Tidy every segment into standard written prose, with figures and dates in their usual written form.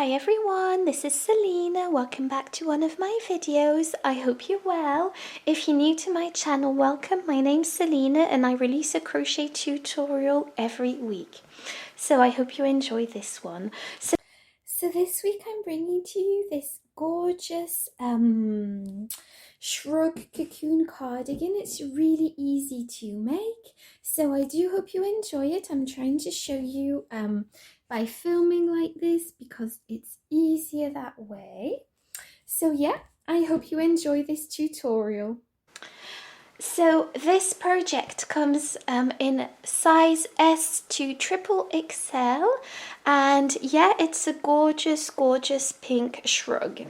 Hi everyone, this is Selina. Welcome back to one of my videos. I hope you're well. If you're new to my channel, welcome. My name's Selina and I release a crochet tutorial every week. So I hope you enjoy this one. So this week I'm bringing to you this gorgeous shrug cocoon cardigan. It's really easy to make, so I do hope you enjoy it. I'm trying to show you by filming like this because it's easier that way. So yeah, I hope you enjoy this tutorial. So this project comes in size S to triple XL, and yeah, it's a gorgeous pink shrug.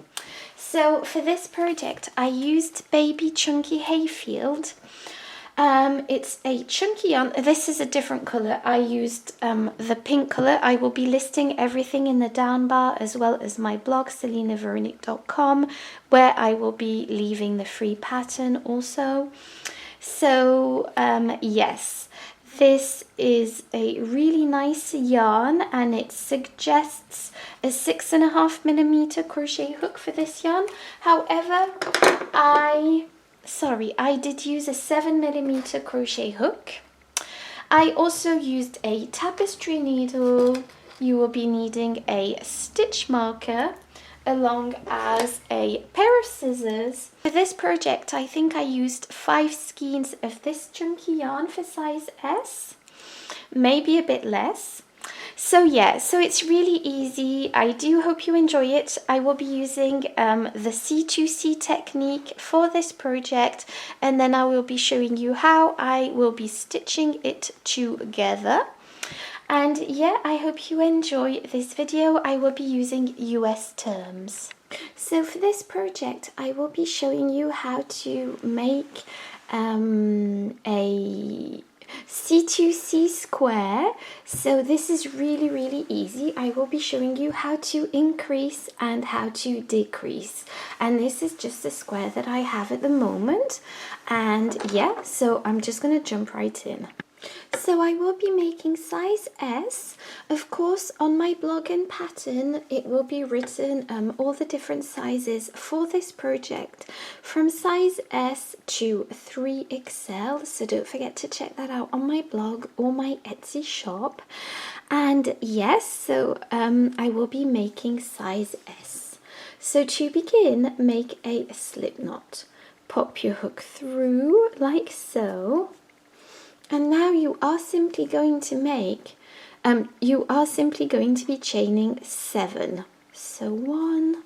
So for this project I used baby chunky hayfield. It's a chunky yarn. This is a different colour. I used the pink colour. I will be listing everything in the down bar as well as my blog selinaveronique.com, where I will be leaving the free pattern also. So yes, this is a really nice yarn and it suggests a 6.5mm crochet hook for this yarn. However, I did use a 7mm crochet hook. I also used a tapestry needle. You will be needing a stitch marker along as a pair of scissors. For this project I think I used 5 skeins of this chunky yarn for size S, maybe a bit less. So yeah, so it's really easy. I do hope you enjoy it. I will be using the C2C technique for this project, and then I will be showing you how I will be stitching it together. And yeah, I hope you enjoy this video. I will be using US terms. So for this project I will be showing you how to make a C2C square. So this is really easy. I will be showing you how to increase and how to decrease, and this is just the square that I have at the moment. And yeah, so I'm just going to jump right in. So I will be making size S. Of course, on my blog and pattern, it will be written all the different sizes for this project, from size S to 3XL. So don't forget to check that out on my blog or my Etsy shop. And yes, so I will be making size S. So to begin, make a slip knot. Pop your hook through like so. And now you are simply going to make, be chaining 7. So 1,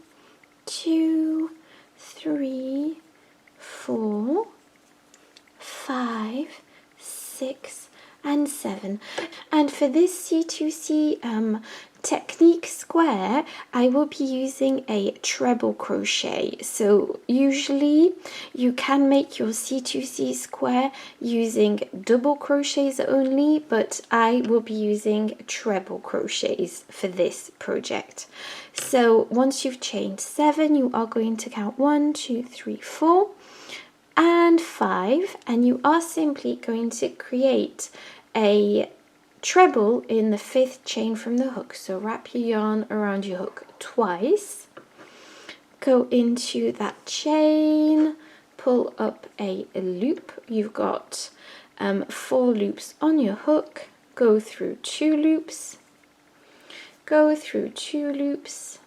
2, 3, 4, 5, 6, and 7. And for this C2C technique square, I will be using a treble crochet. So usually you can make your C2C square using double crochets only, but I will be using treble crochets for this project. So once you've chained 7, you are going to count 1, 2, 3, 4 and 5, and you are simply going to create a treble in the 5th chain from the hook. So wrap your yarn around your hook twice, go into that chain, pull up a loop. You've got 4 loops on your hook, go through 2 loops, go through 2 loops,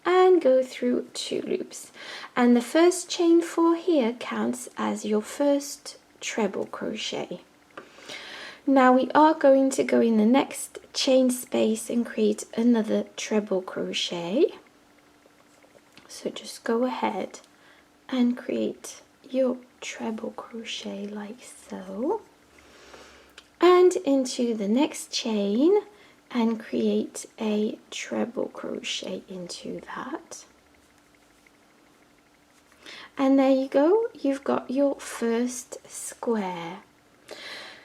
and go through 2 loops. And the first chain 4 here counts as your first treble crochet. Now we are going to go in the next chain space and create another treble crochet. So just go ahead and create your treble crochet like so, and into the next chain and create a treble crochet into that. And there you go, you've got your first square.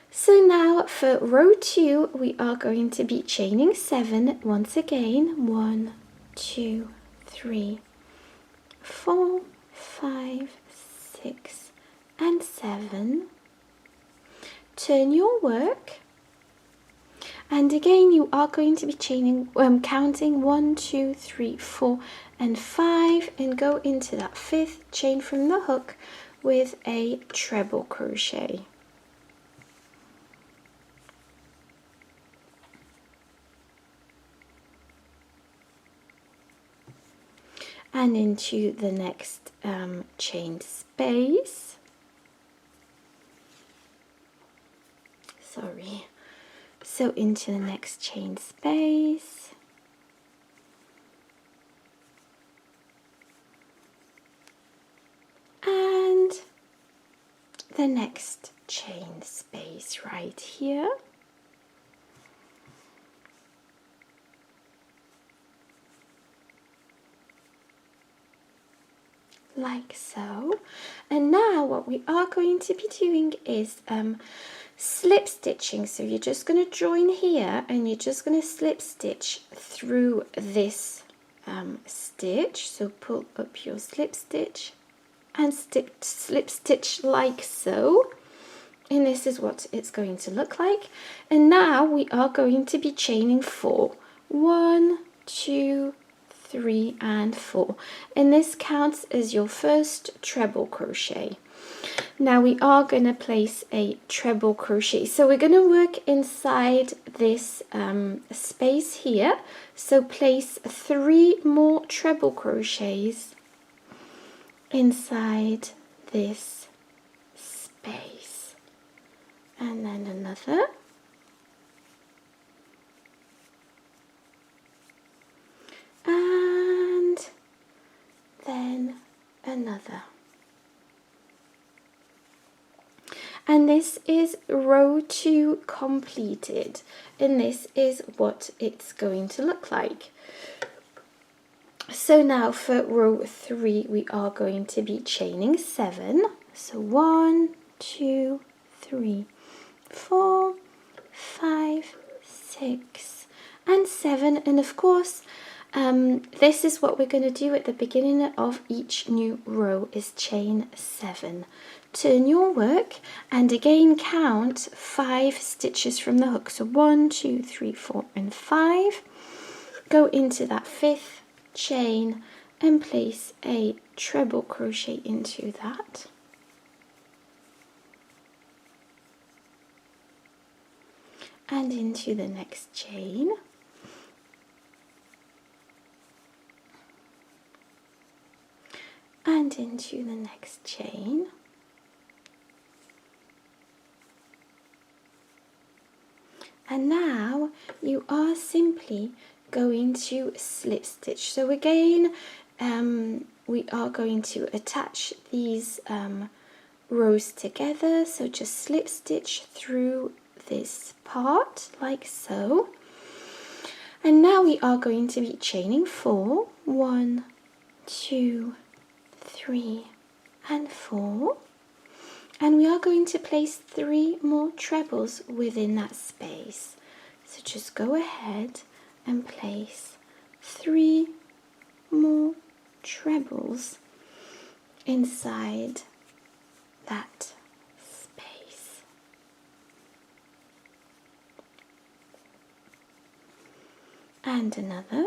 So now for row 2, we are going to be chaining 7 once again. 1, 2, 3, 4, 5, 6, and 7. Turn your work And again, you are going to be chaining, counting 1, 2, 3, 4, and 5, and go into that 5th chain from the hook with a treble crochet. And into the next chain space. So into the next chain space. And the next chain space right here. Like so. And now what we are going to be doing is slip stitching. So you're just going to join here and you're just going to slip stitch through this stitch. So pull up your slip stitch and slip stitch like so. And this is what it's going to look like. And now we are going to be chaining 4. 1, 2, 3 and 4, and this counts as your first treble crochet. Now we are going to place a treble crochet, so we're going to work inside this space here, so place 3 more treble crochets inside this space, and then another. And then another. And this is row 2 completed, and this is what it's going to look like. So now for row 3 we are going to be chaining 7. So 1, 2, 3, 4, 5, 6 and 7, and of course this is what we're going to do at the beginning of each new row, is chain 7. Turn your work and again count 5 stitches from the hook. So 1, 2, 3, 4 and 5. Go into that 5th chain and place a treble crochet into that. And into the next chain. And into the next chain. And now you are simply going to slip stitch. So again, we are going to attach these rows together. So just slip stitch through this part like so. And now we are going to be chaining 4. 1, 2, 3 and 4, and we are going to place 3 more trebles within that space. So just go ahead and place 3 more trebles inside that space. And another.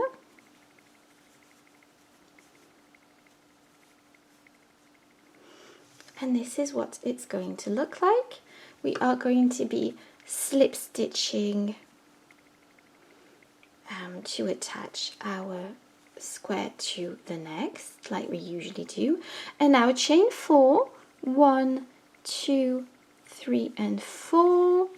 And this is what it's going to look like. We are going to be slip stitching to attach our square to the next, like we usually do. And now chain 4, 1, 2, 3 and 4,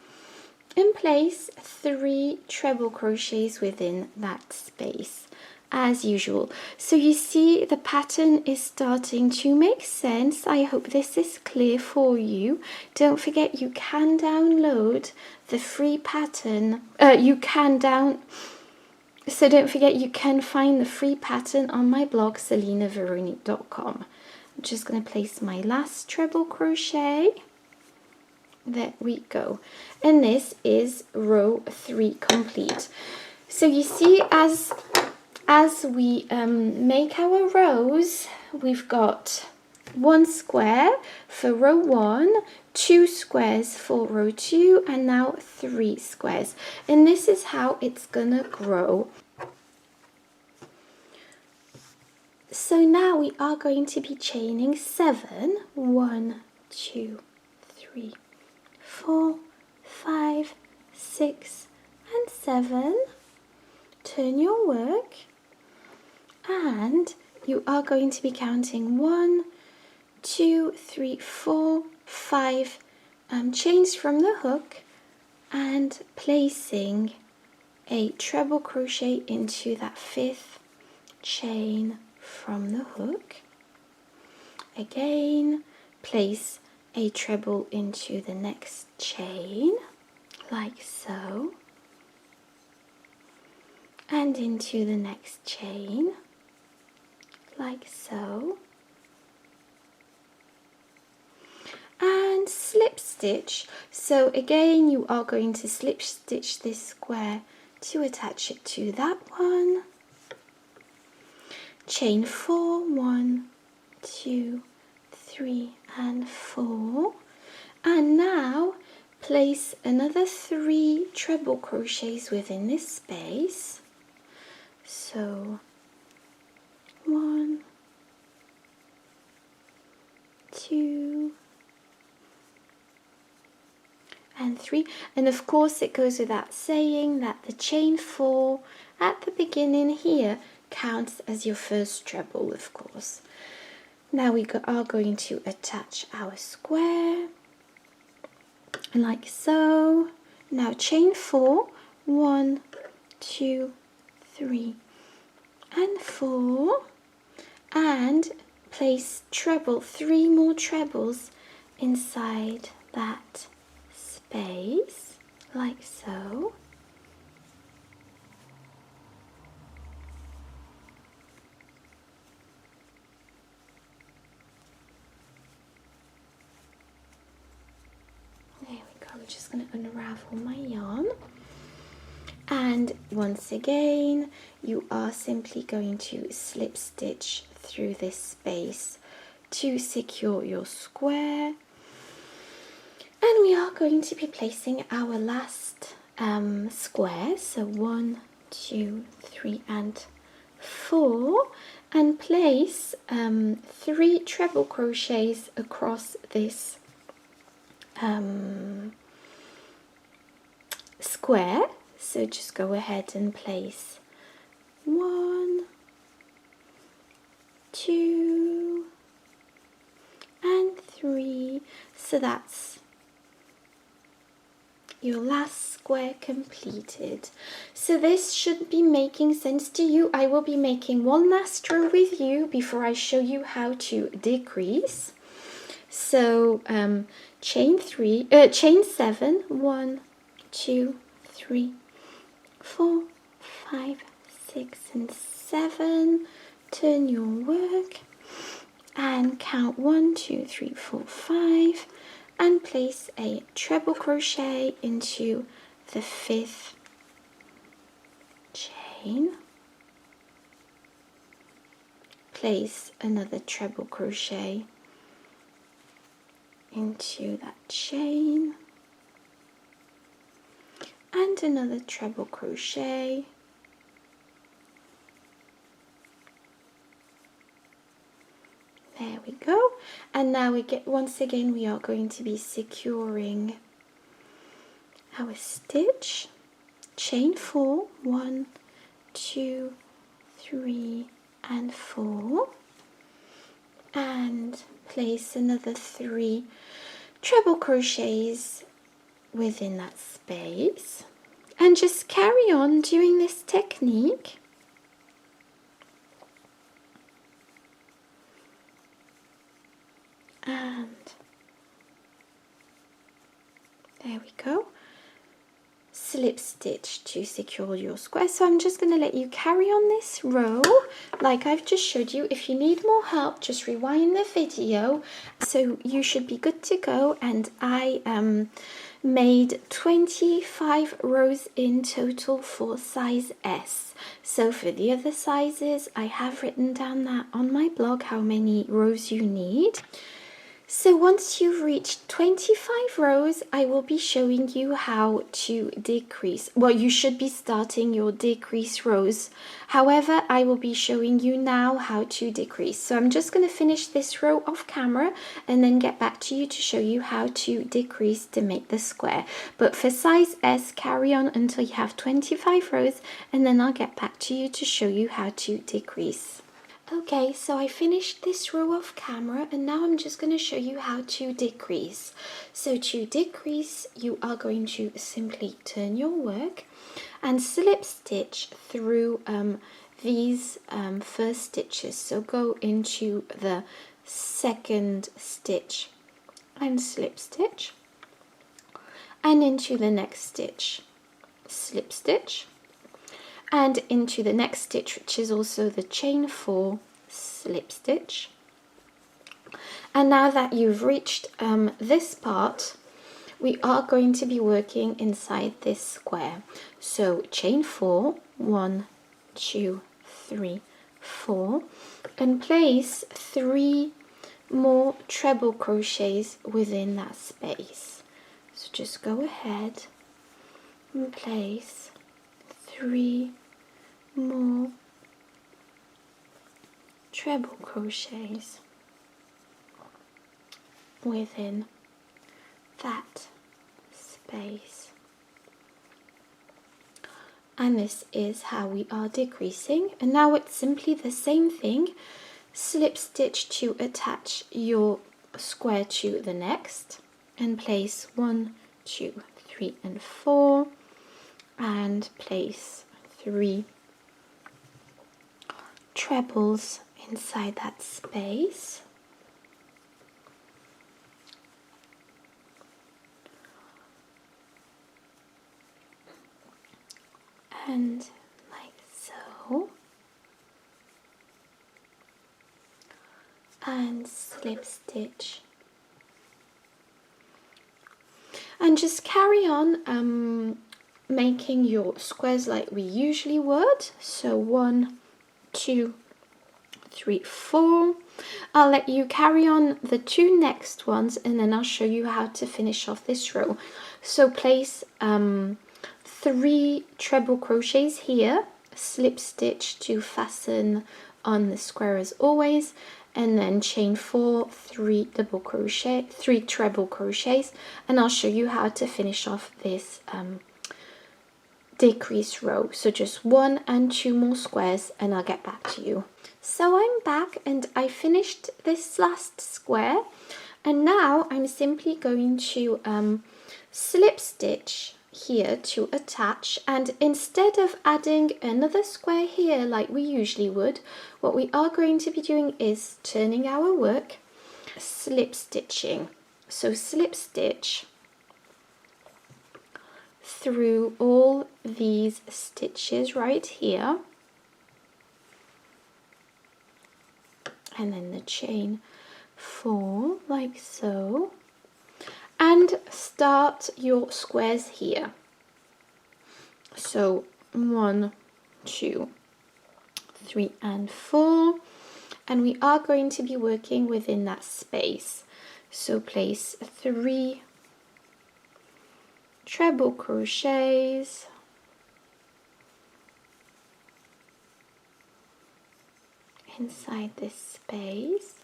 and place 3 treble crochets within that space as usual. So you see the pattern is starting to make sense. I hope this is clear for you. Don't forget you can download the free pattern. So don't forget you can find the free pattern on my blog selinaveronique.com. I'm just going to place my last treble crochet. There we go. And this is row 3 complete. So you see, as we make our rows, we've got 1 square for row 1, 2 squares for row 2, and now 3 squares. And this is how it's gonna grow. So now we are going to be chaining 7. 1, 2, 3, 4, 5, 6, and 7. Turn your work, and you are going to be counting 1, 2, 3, 4, 5 chains from the hook and placing a treble crochet into that 5th chain from the hook. Again, place a treble into the next chain, like so, and into the next chain, like so, and slip stitch. So again, you are going to slip stitch this square to attach it to that one. Chain 4, 1, 2, 3, and 4, and now place another 3 treble crochets within this space. So 1, 2, and 3, and of course it goes without saying that the chain 4 at the beginning here counts as your first treble, of course. Now we are going to attach our square, like so. Now chain 4, 1, 2, 3, and 4, and place treble, 3 more trebles inside that space, like so. There we go. I'm just going to unravel my yarn, and once again you are simply going to slip stitch through this space to secure your square. And we are going to be placing our last square, so 1, 2, 3, and 4, and place 3 treble crochets across this square. So just go ahead and place 1, 2, and 3. So that's your last square completed. So this should be making sense to you. I will be making one last row with you before I show you how to decrease. So chain 7, 1, 2, 3, 4, 5, 6, and 7. Turn your work and count 1, 2, 3, 4, 5. And place a treble crochet into the 5th chain. Place another treble crochet into that chain, and another treble crochet. There we go. And now once again we are going to be securing our stitch. Chain 4, 1, 2, 3, and 4, and place another 3 treble crochets within that space, and just carry on doing this technique. And there we go. Slip stitch to secure your square. So I'm just going to let you carry on this row like I've just showed you. If you need more help, just rewind the video. So you should be good to go, and I am made 25 rows in total for size S. So for the other sizes, I have written down that on my blog how many rows you need. So once you've reached 25 rows, I will be showing you how to decrease. Well, you should be starting your decrease rows. However, I will be showing you now how to decrease. So I'm just going to finish this row off camera and then get back to you to show you how to decrease to make the square. But for size S, carry on until you have 25 rows and then I'll get back to you to show you how to decrease. Okay, so I finished this row off camera and now I'm just going to show you how to decrease. So to decrease, you are going to simply turn your work and slip stitch through these first stitches. So go into the second stitch and slip stitch, and into the next stitch, slip stitch, and into the next stitch, which is also the chain 4, slip stitch. And now that you've reached this part, we are going to be working inside this square. So chain 4, 1, 2, 3, 4, and place 3 more treble crochets within that space. So just go ahead and place 3 more treble crochets within that space. And this is how we are decreasing. And now it's simply the same thing. Slip stitch to attach your square to the next and place 1, 2, 3 and 4 and place 3 trebles inside that space. And like so. And slip stitch. And just carry on making your squares like we usually would. So 1, 2, 3, 4. I'll let you carry on the 2 next ones and then I'll show you how to finish off this row. So place 3 treble crochets here, slip stitch to fasten on the square as always, and then chain 4, 3 treble crochets, and I'll show you how to finish off this decrease row. So just 1 and 2 more squares and I'll get back to you. So I'm back and I finished this last square, and now I'm simply going to slip stitch here to attach, and instead of adding another square here like we usually would, what we are going to be doing is turning our work, slip stitching. So slip stitch through all these stitches right here, and then the chain 4 like so, and start your squares here. So 1, 2, 3 and 4, and we are going to be working within that space. So place 3 treble crochets inside this space,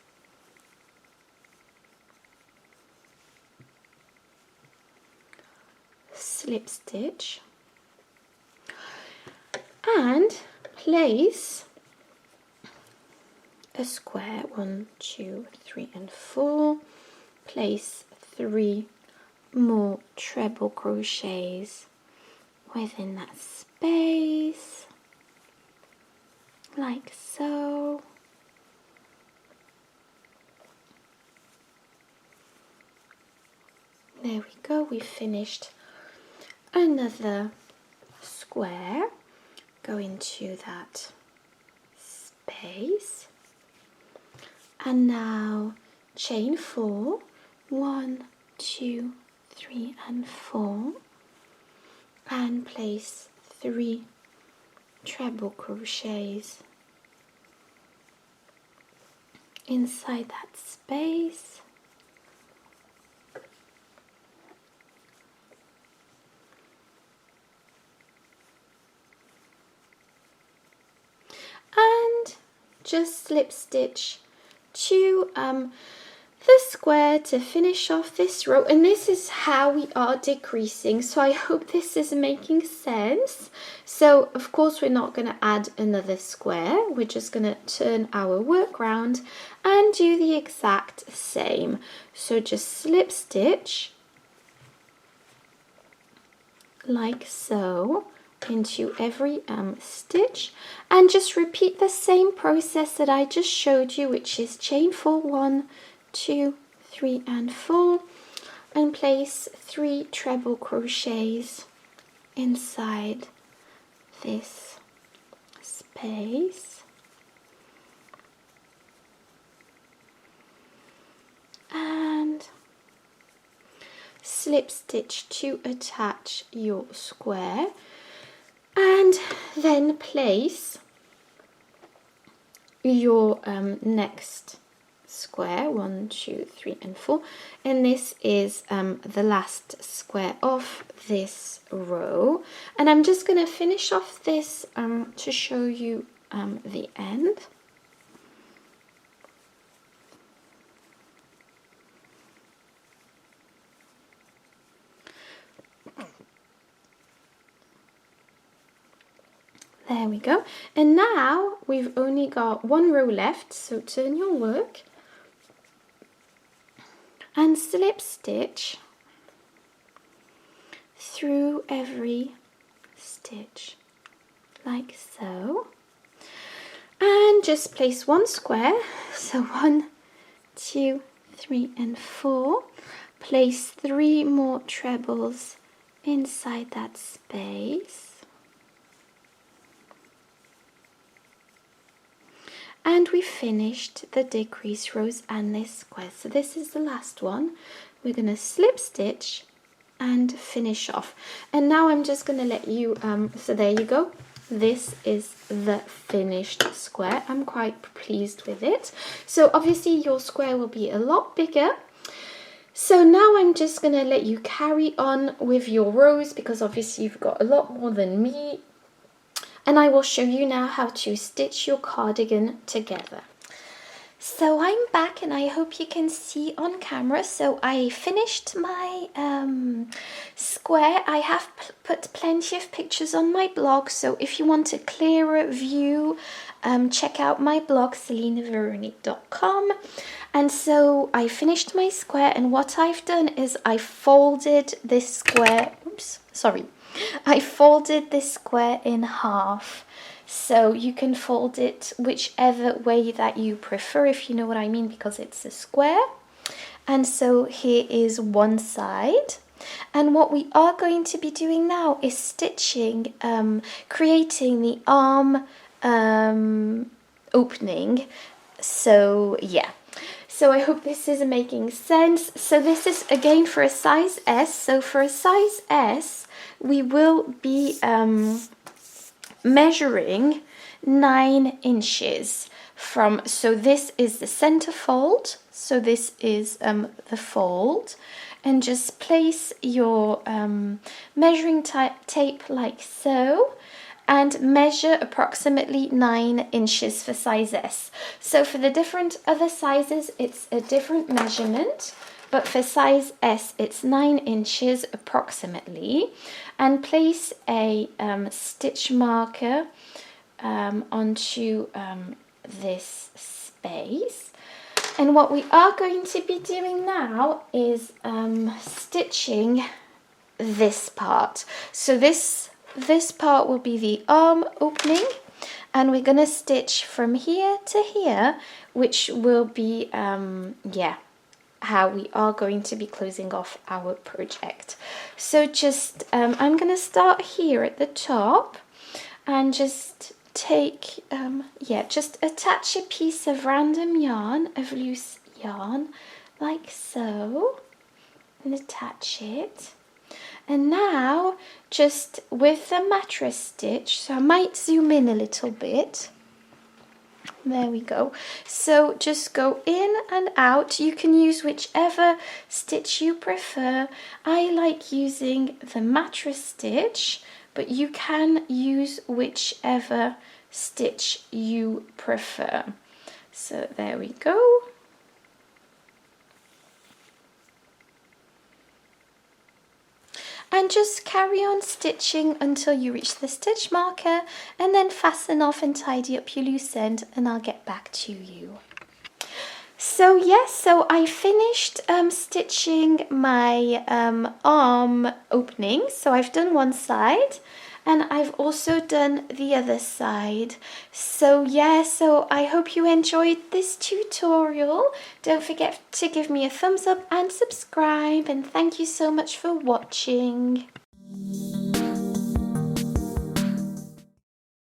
slip stitch, and place a square 1, 2, 3 and 4, place 3 more treble crochets within that space like so. There we go, we finished another square. Go into that space, and now chain 4, 1, 2, 3 and 4, and place 3 treble crochets inside that space. And just slip stitch to the square to finish off this row, and this is how we are decreasing, so I hope this is making sense. So of course we're not going to add another square, we're just going to turn our work round and do the exact same. So just slip stitch like so into every stitch, and just repeat the same process that I just showed you, which is chain 4, 1, 2, 3 and 4, and place 3 treble crochets inside this space, and slip stitch to attach your square, and then place your next square, 1, 2, 3 and 4, and this is the last square of this row, and I'm just going to finish off this to show you the end. There we go, and now we've only got 1 row left, so turn your work and slip stitch through every stitch like so, and just place 1 square, so 1, 2, 3 and 4, place 3 more trebles inside that space, and we finished the decrease rows and this square. So this is the last one. We're going to slip stitch and finish off, and now I'm just going to let you so there you go, this is the finished square. I'm quite pleased with it. So obviously your square will be a lot bigger, so now I'm just going to let you carry on with your rows, because obviously you've got a lot more than me, and I will show you now how to stitch your cardigan together. So I'm back, and I hope you can see on camera. So I finished my square. I have put plenty of pictures on my blog, so if you want a clearer view, check out my blog, selinaveronique.com. And so I finished my square, and what I've done is I folded this square, I folded this square in half, so you can fold it whichever way that you prefer, if you know what I mean, because it's a square. And so here is one side, and what we are going to be doing now is stitching, creating the arm opening. So yeah, so I hope this is making sense. So this is again for a size S. So for a size S, we will be measuring 9 inches from, so this is the center fold, so this is the fold, and just place your measuring tape like so, and measure approximately 9 inches for size S. So for the different other sizes, it's a different measurement, but for size S, it's 9 inches approximately. And place a stitch marker onto this space. And what we are going to be doing now is stitching this part. So this part will be the arm opening, and we're going to stitch from here to here, which will be how we are going to be closing off our project. So just I'm going to start here at the top, and just take just attach a piece of random yarn, of loose yarn, like so. and attach it. And now just with the mattress stitch, so I might zoom in a little bit. There we go. So just go in and out. You can use whichever stitch you prefer. I like using the mattress stitch, but you can use whichever stitch you prefer. So there we go. And just carry on stitching until you reach the stitch marker, and then fasten off and tidy up your loose end, and I'll get back to you. So yes, so I finished stitching my arm opening. So I've done one side and I've also done the other side. So yeah, so I hope you enjoyed this tutorial. Don't forget to give me a thumbs up and subscribe, and thank you so much for watching.